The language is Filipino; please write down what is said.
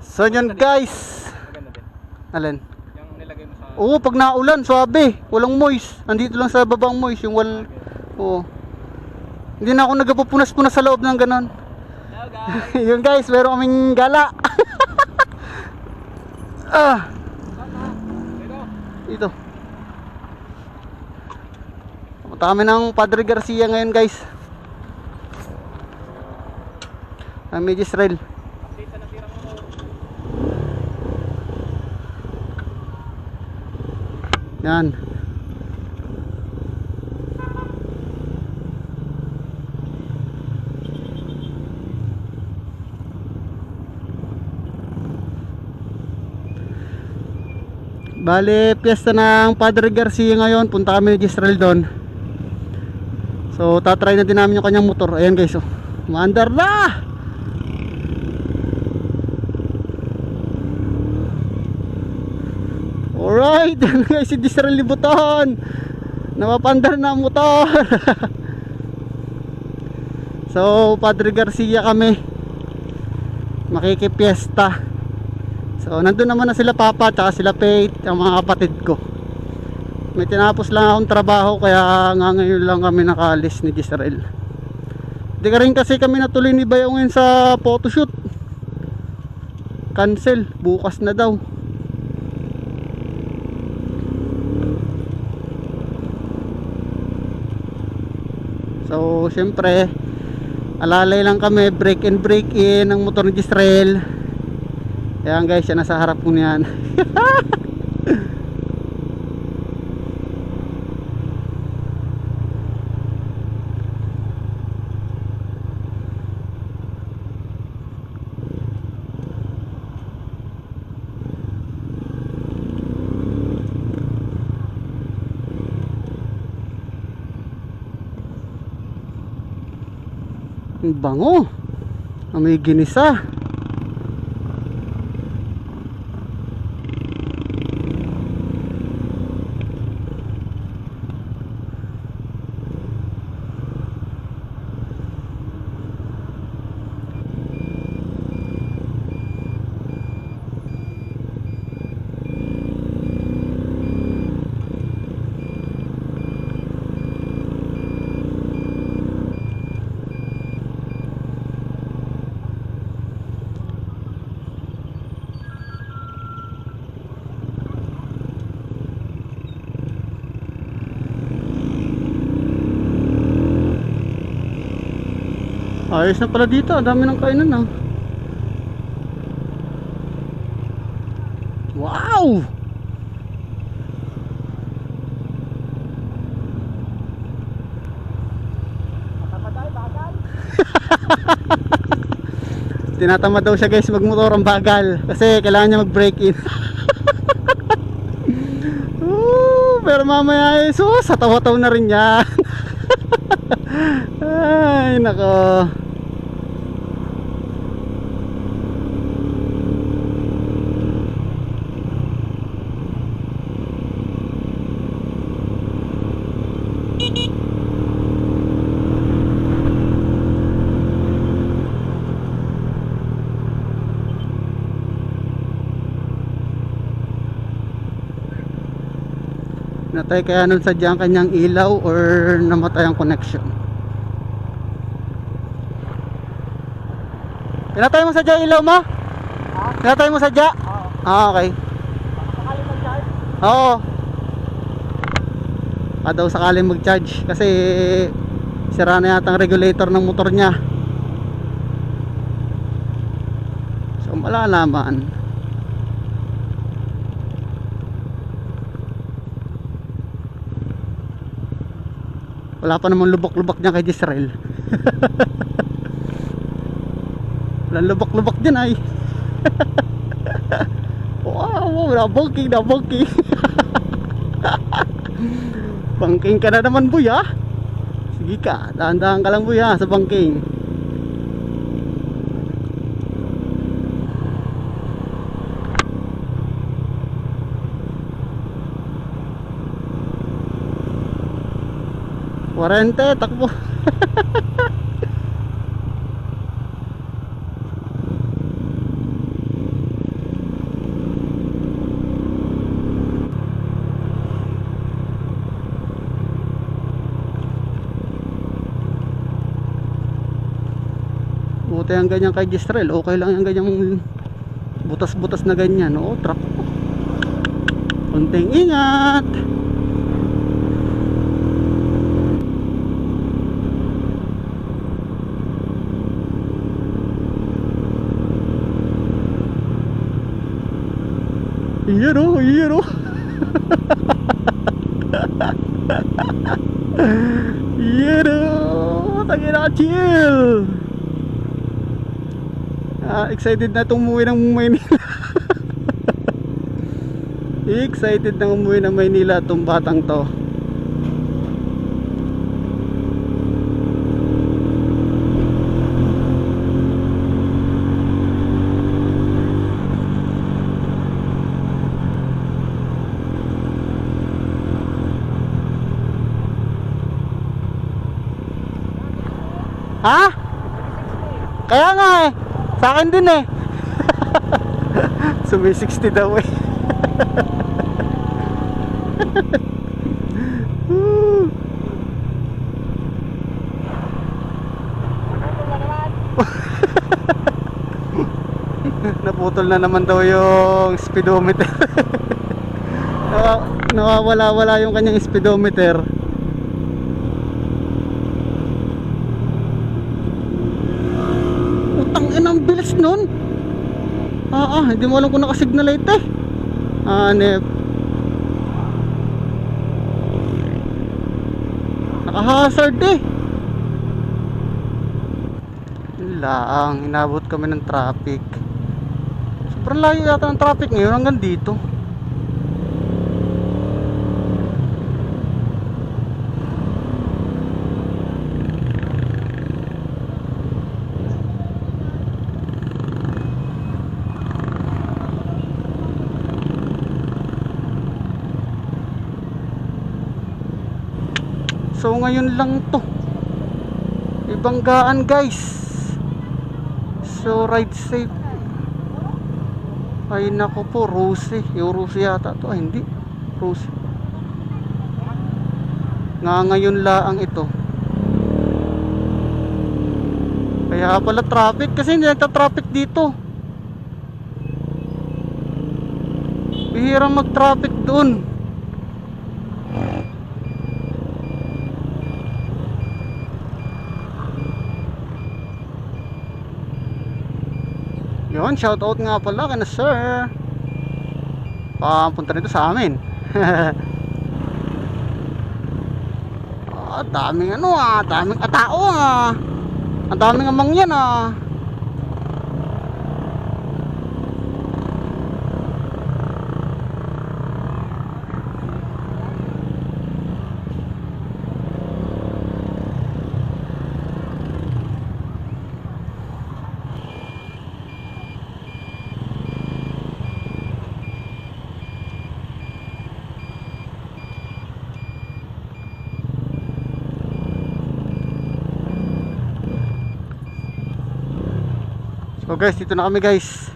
So yun guys. Maganda din. Alin? Yung nilagay mo sa... Oo, pag naulan, swabe. Walang moist. Andito lang sa babang moist. Yung oo. Hindi na ako nagpupunas-punas sa loob ng ganon. Hello guys. Yun guys, meron kaming gala. Ito. Punta kami ng Padre Garcia ngayon guys. Medyo Israel. Update sa natirang mo. Yan. Bale, piyesta ng Padre Garcia ngayon. Punta kami ni Israel doon. So, tatry natin namin yung kanyang motor. Ayan guys, oh. Maandar na! Alright, yan guys, si Israel libutan. Napapandar na ang motor. So, Padre Garcia kami. Makikipiesta. So, nandun naman na sila Papa at sila Faith, ang mga kapatid ko. May tinapos lang akong trabaho kaya nga ngayon lang kami nakaalis ni Israel. Hindi ka rin kasi kami natuloy ni Bayaw ngayon sa photoshoot. Cancel, bukas na daw. So, syempre, alalay lang kami, break and break in ang motor ni Israel. Ayan guys, yan nasa harap ko niyan. Ang bango. May ginisa. Ayos na pala dito, ang dami ng kainan ah. Wow! Tinatamad daw siya guys magmotor ang bagal kasi kailangan niya mag-break in. Pero mamaya sus, sa tawa-taw na rin yan. Ay nako. Natay kaya nun sadya ang kanyang ilaw or namatay ang connection. Pinatay mo sadya ilaw mo? Ha? Pinatay mo sadya? Oo. Ah, okay. Sakaling mag-charge? Oo. Daw sakaling mag-charge kasi sira na yata ang regulator ng motor niya. So malalaman. Wala pa namang lubak-lubak niya kay Israel. Walang lubak-lubak din ay. Wow, nabangking. Bangking ka na naman boy ah. Sige ka, dahan-dahan ka lang boy ha sa bangking. Warente, takbo. okay ang ganyan kay Gistrel, okay lang yung ganyang butas-butas na ganyan. Oo, truck. Konting ingat. Iyan o, iyan o. Iyan o, tangina ka, chill. Excited na itong umuwi ng Maynila. Excited na umuwi ng Maynila itong batang to. Ha? Kaya nga eh. Sa akin din eh. Sumi 60 daw eh. Naputol na naman daw yung speedometer. Nawawala-wala yung kanyang speedometer. Ang bilis nun. Hindi mo alam kung nakasignalate eh. Naka-hazard eh. Laang, inabot kami ng traffic. Sobrang layo yata ng traffic ngayon hanggang dito. So ngayon lang to ibanggaan guys. So ride safe. Ay nako po, Rose. Yung Rose yata to. Ay hindi, Rose. Ngayon laang ito. Kaya pala traffic, kasi hindi nagta-traffic dito. Bihirang mag-traffic doon. Yun, shoutout nga pala kay na sir. Papunta nito sa amin. Daming daming katao ang daming amang yan So guys, dito na kami guys.